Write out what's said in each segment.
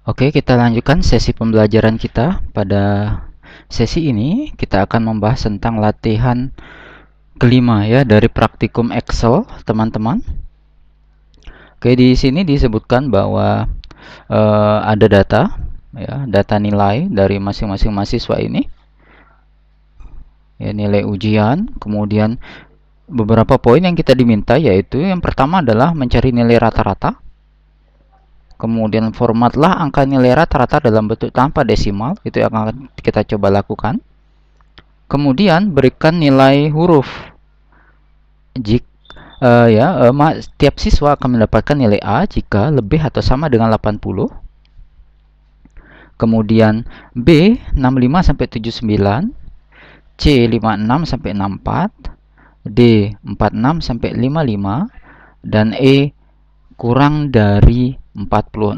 Oke, kita lanjutkan sesi pembelajaran kita. Pada sesi ini kita akan membahas tentang latihan kelima ya dari praktikum Excel, teman-teman. Oke, di sini disebutkan bahwa ada data ya, data nilai dari masing-masing mahasiswa ini. Ya, nilai ujian, kemudian beberapa poin yang kita diminta, yaitu yang pertama adalah mencari nilai rata-rata. Kemudian formatlah angka nilai rata-rata dalam bentuk tanpa desimal, itu yang akan kita coba lakukan. Kemudian berikan nilai huruf. Setiap siswa akan mendapatkan nilai A jika lebih atau sama dengan 80. Kemudian B 65 sampai 79, C 56 sampai 64, D 46 sampai 55, dan E kurang dari 46.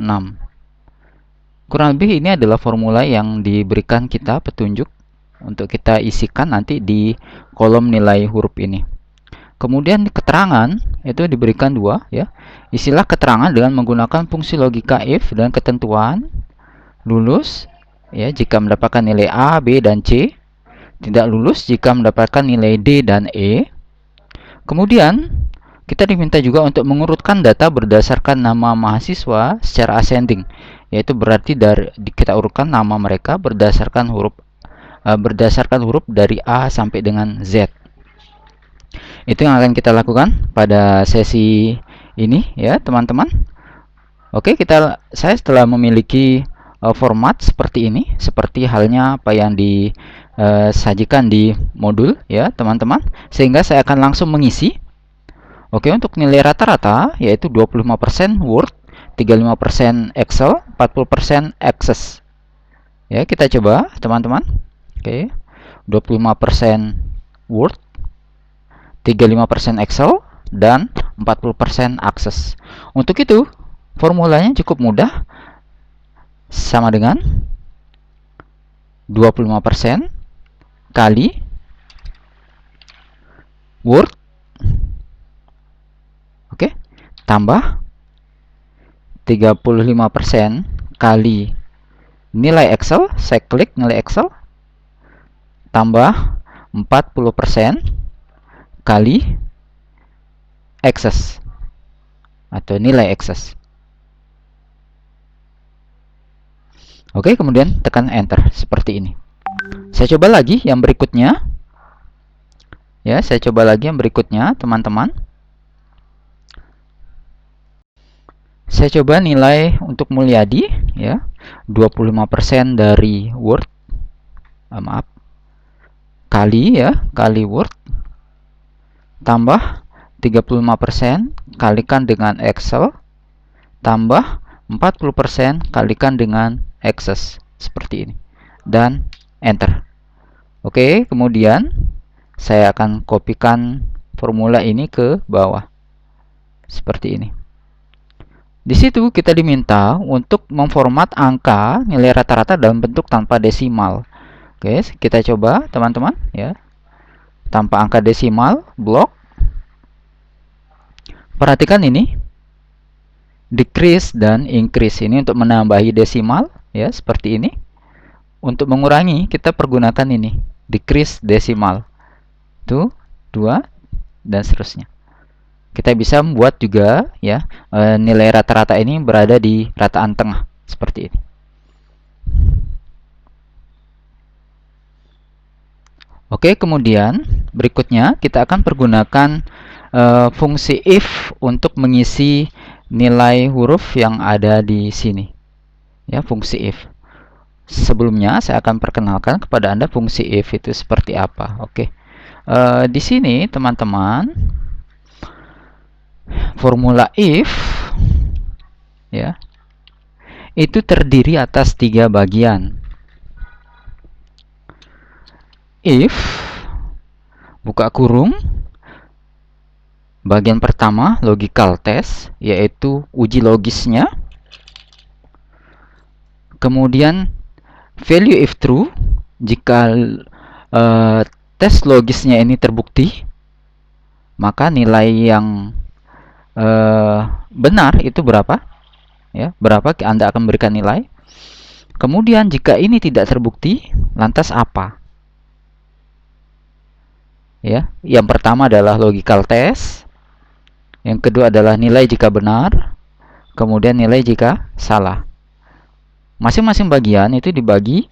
Kurang lebih ini adalah formula yang diberikan kita petunjuk untuk kita isikan nanti di kolom nilai huruf ini. Kemudian keterangan itu diberikan dua ya. Isilah keterangan dengan menggunakan fungsi logika if dan ketentuan lulus ya jika mendapatkan nilai A, B, dan C. Tidak lulus jika mendapatkan nilai D dan E. Kemudian kita diminta juga untuk mengurutkan data berdasarkan nama mahasiswa secara ascending, yaitu berarti kita urutkan nama mereka berdasarkan huruf dari A sampai dengan Z. Itu yang akan kita lakukan pada sesi ini ya, teman-teman. Oke, saya setelah memiliki format seperti ini, seperti halnya apa yang disajikan di modul ya, teman-teman, sehingga saya akan langsung mengisi. Oke, untuk nilai rata-rata yaitu 25% Word, 35% Excel, 40% Access. Ya, kita coba, teman-teman. Oke. 25% Word, 35% Excel, dan 40% Access. Untuk itu, formulanya cukup mudah. Sama dengan 25% kali Word, oke, tambah 35% kali nilai Excel, saya klik nilai Excel, tambah 40% kali Access atau nilai Access. Oke, kemudian tekan enter seperti ini. Saya coba lagi yang berikutnya. Ya, saya coba lagi yang berikutnya, teman-teman. Saya coba nilai untuk Mulyadi ya. 25% dari Word. Kali Word tambah 35% kalikan dengan Excel tambah 40% kalikan dengan Access seperti ini dan enter. Oke, kemudian saya akan kopikan formula ini ke bawah seperti ini. Di situ kita diminta untuk memformat angka nilai rata-rata dalam bentuk tanpa desimal. Oke, kita coba teman-teman ya. Tanpa angka desimal, blok. Perhatikan ini. Decrease dan increase ini untuk menambahi desimal ya, seperti ini. Untuk mengurangi kita pergunakan ini, decrease desimal. Tuh, 2 dan seterusnya. Kita bisa membuat juga ya nilai rata-rata ini berada di rataan tengah seperti ini. Oke, kemudian berikutnya kita akan pergunakan fungsi if untuk mengisi nilai huruf yang ada di sini. Ya, fungsi if. Sebelumnya saya akan perkenalkan kepada Anda fungsi if itu seperti apa. Oke. Di sini teman-teman, formula if ya itu terdiri atas 3 bagian. If buka kurung, bagian pertama logical test, yaitu uji logisnya. Kemudian value if true, jika tes logisnya ini terbukti, maka nilai yang benar itu berapa? Ya, berapa Anda akan berikan nilai? Kemudian jika ini tidak terbukti, lantas apa? Ya, yang pertama adalah logical test, yang kedua adalah nilai jika benar, kemudian nilai jika salah. Masing-masing bagian itu dibagi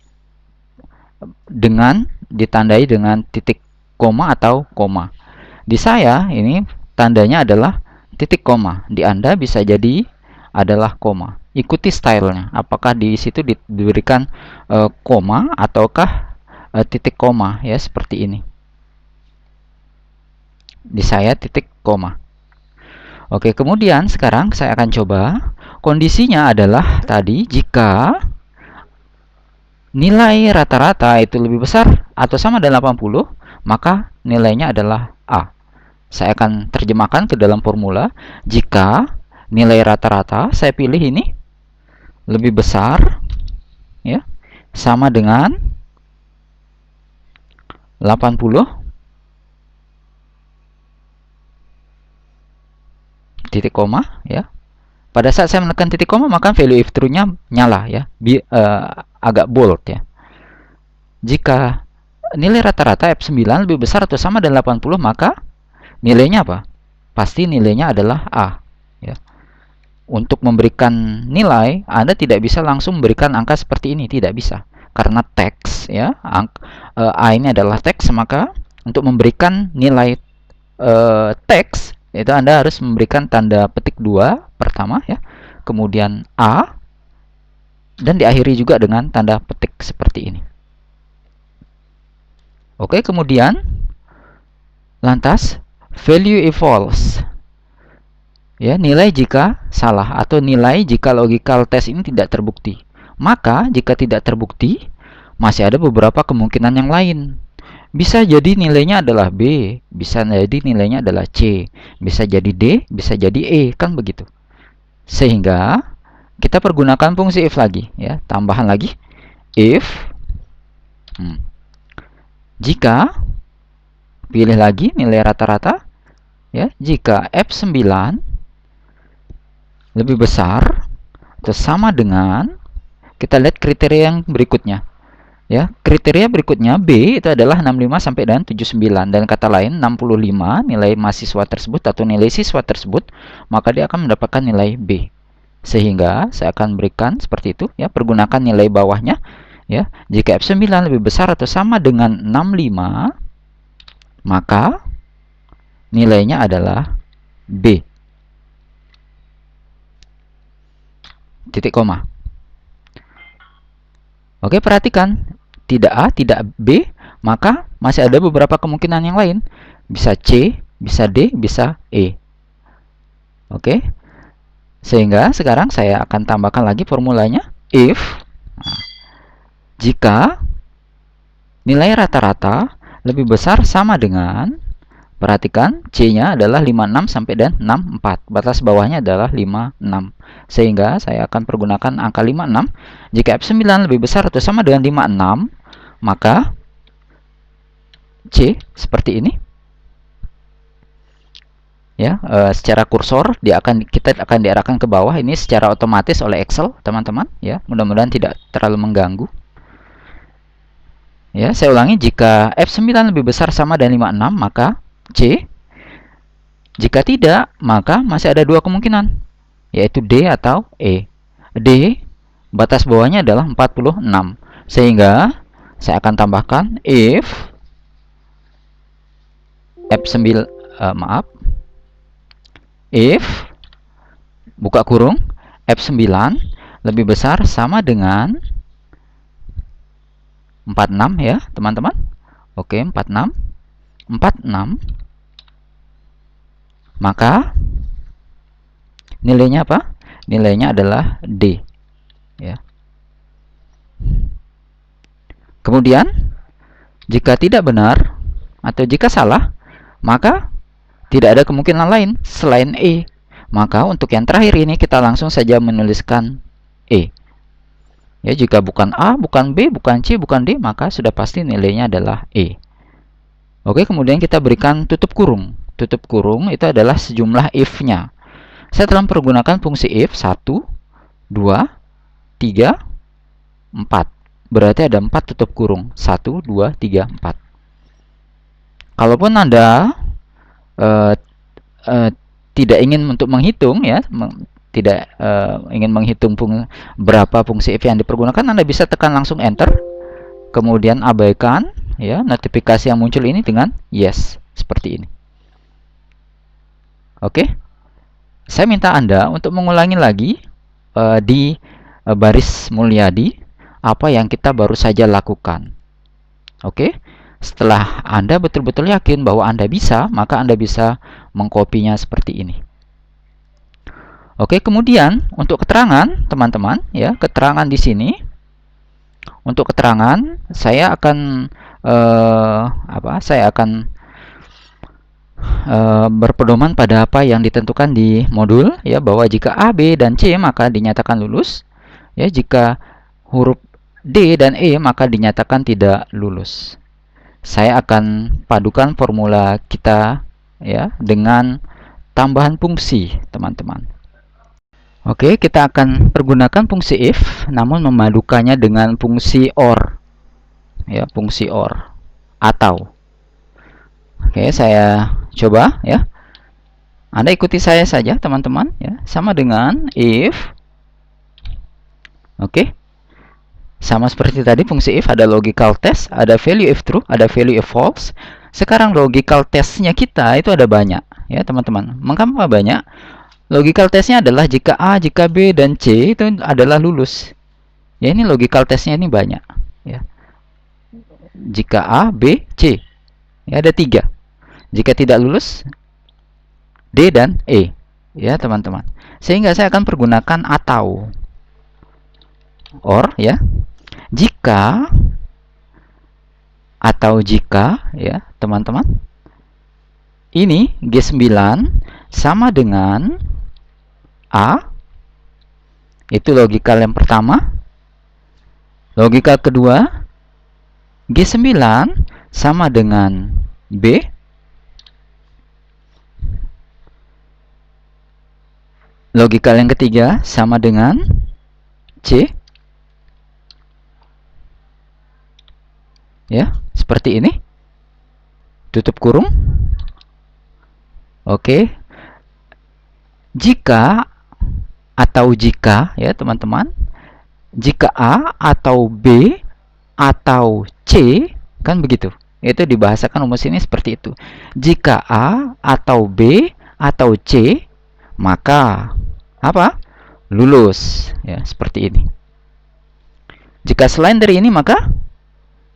dengan ditandai dengan titik koma atau koma. Di saya ini tandanya adalah titik koma. Di Anda bisa jadi adalah koma. Ikuti stylenya. Apakah di situ diberikan koma ataukah titik koma, ya, seperti ini. Di saya titik koma. Oke, kemudian sekarang saya akan coba. Kondisinya adalah tadi jika nilai rata-rata itu lebih besar atau sama dengan 80, maka nilainya adalah A. Saya akan terjemahkan ke dalam formula. Jika nilai rata-rata saya pilih ini lebih besar, ya, sama dengan 80, titik koma, ya. Pada saat saya menekan titik koma, maka value if true-nya nyala, ya, agak bold, ya. Jika nilai rata-rata F9 lebih besar atau sama dengan 80, maka nilainya apa? Pasti nilainya adalah A, ya. Untuk memberikan nilai, Anda tidak bisa langsung memberikan angka seperti ini, tidak bisa. Karena teks, ya, A ini adalah teks, maka untuk memberikan nilai teks itu Anda harus memberikan tanda petik 2 pertama, ya, kemudian A, dan diakhiri juga dengan tanda petik seperti ini. Oke, kemudian lantas value if false, ya, nilai jika salah atau nilai jika logical test ini tidak terbukti. Maka jika tidak terbukti, masih ada beberapa kemungkinan yang lain. Bisa jadi nilainya adalah B, bisa jadi nilainya adalah C, bisa jadi D, bisa jadi E, kan begitu. Sehingga kita pergunakan fungsi if lagi, ya, tambahan lagi if jika, pilih lagi nilai rata-rata, ya, jika F9 lebih besar atau sama dengan, kita lihat kriteria yang berikutnya. Ya, kriteria berikutnya B itu adalah 65 sampai dengan 79, dan kata lain 65 nilai mahasiswa tersebut atau nilai siswa tersebut, maka dia akan mendapatkan nilai B. Sehingga saya akan berikan seperti itu, ya, pergunakan nilai bawahnya, ya. Jika F9 lebih besar atau sama dengan 65, maka nilainya adalah B. Titik koma. Oke, perhatikan, tidak A, tidak B, maka masih ada beberapa kemungkinan yang lain. Bisa C, bisa D, bisa E. Oke, sehingga sekarang saya akan tambahkan lagi formulanya. If, jika nilai rata-rata lebih besar sama dengan, perhatikan, C-nya adalah 56 sampai dan 64. Batas bawahnya adalah 56. Sehingga saya akan pergunakan angka 56. Jika F9 lebih besar atau sama dengan 56, maka C seperti ini. Ya, secara kursor kita akan diarahkan ke bawah ini secara otomatis oleh Excel, teman-teman, ya. Mudah-mudahan tidak terlalu mengganggu. Ya, saya ulangi, jika F9 lebih besar sama dengan 56, maka C. Jika tidak, maka masih ada dua kemungkinan, yaitu D atau E. D, batas bawahnya adalah 46. Sehingga saya akan tambahkan if F9, if buka kurung F9 lebih besar sama dengan 46, ya, teman-teman. Oke, 46. Maka nilainya apa? Nilainya adalah D, ya. Kemudian jika tidak benar atau jika salah, maka tidak ada kemungkinan lain selain E. Maka untuk yang terakhir ini kita langsung saja menuliskan E. Ya, jika bukan A, bukan B, bukan C, bukan D, maka sudah pasti nilainya adalah E. Oke, kemudian kita berikan tutup kurung. Tutup kurung itu adalah sejumlah if-nya. Saya telah mempergunakan fungsi if 1, 2, 3, 4. Berarti ada 4 tutup kurung. 1, 2, 3, 4. Kalaupun Anda tidak ingin untuk menghitung ya, tidak ingin menghitung berapa fungsi if yang dipergunakan, Anda bisa tekan langsung enter, kemudian abaikan ya notifikasi yang muncul ini dengan yes, seperti ini. Oke. Saya minta Anda untuk mengulangi lagi di baris Mulyadi apa yang kita baru saja lakukan. Oke. Setelah Anda betul-betul yakin bahwa Anda bisa, maka Anda bisa mengkopinya seperti ini. Oke, kemudian untuk keterangan, teman-teman, ya, keterangan di sini. Untuk keterangan, saya akan berpedoman pada apa yang ditentukan di modul, ya, bahwa jika A, B, dan C maka dinyatakan lulus. Ya, jika huruf D dan E maka dinyatakan tidak lulus. Saya akan padukan formula kita ya dengan tambahan fungsi, teman-teman. Oke, kita akan pergunakan fungsi if, namun memadukannya dengan fungsi or. Ya, fungsi or atau. Oke, saya coba ya. Anda ikuti saya saja, teman-teman ya. Sama dengan if. Oke. Sama seperti tadi fungsi if ada logical test, ada value if true, ada value if false. Sekarang logical testnya kita itu ada banyak ya, teman-teman. Mengapa banyak? Logical testnya adalah jika A, jika B, dan C itu adalah lulus. Ya, ini logical testnya ini banyak. Ya. Jika A, B, C, ya ada 3. Jika tidak lulus, D dan E. Ya, teman-teman. Sehingga saya akan pergunakan atau. Or, ya. Jika atau jika, ya, teman-teman. Ini G9 sama dengan A, itu logikal yang pertama. Logikal kedua, G9 sama dengan B. Logikal yang ketiga sama dengan C. Ya, seperti ini. Tutup kurung. Oke. Jika atau jika ya teman-teman, jika A atau B atau C, kan begitu, itu dibahasakan rumus ini seperti itu. Jika A atau B atau C, maka apa? Lulus ya, seperti ini. Jika selain dari ini maka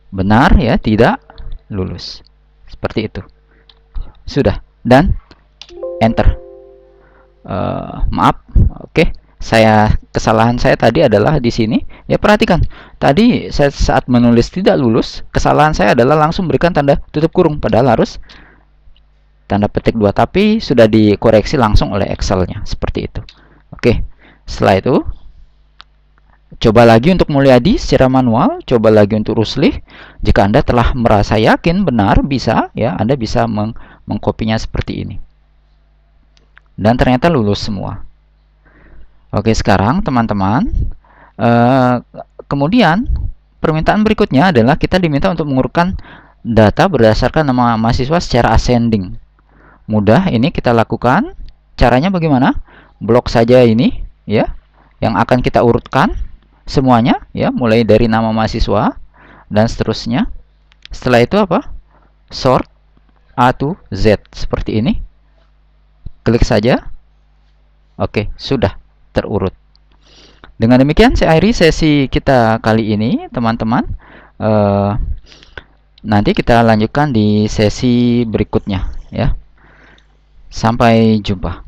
benar ya, tidak lulus, seperti itu. Sudah, dan enter. Maaf, oke. Kesalahan saya tadi adalah di sini. Ya, perhatikan. Tadi saya saat menulis tidak lulus, kesalahan saya adalah langsung berikan tanda tutup kurung, padahal harus tanda petik 2, tapi sudah dikoreksi langsung oleh Excel-nya seperti itu. Oke. Setelah itu coba lagi untuk Mulyadi secara manual, coba lagi untuk Ruslih. Jika Anda telah merasa yakin benar bisa, ya, Anda bisa mengkopinya seperti ini. Dan ternyata lulus semua. Oke, sekarang teman-teman, kemudian permintaan berikutnya adalah kita diminta untuk mengurutkan data berdasarkan nama mahasiswa secara ascending. Mudah, ini kita lakukan. Caranya bagaimana? Blok saja ini ya, yang akan kita urutkan semuanya ya, mulai dari nama mahasiswa dan seterusnya. Setelah itu apa? Sort A to Z seperti ini. Klik saja. Oke, sudah terurut. Dengan demikian saya akhiri sesi kita kali ini, teman-teman. Nanti kita lanjutkan di sesi berikutnya ya. Sampai jumpa.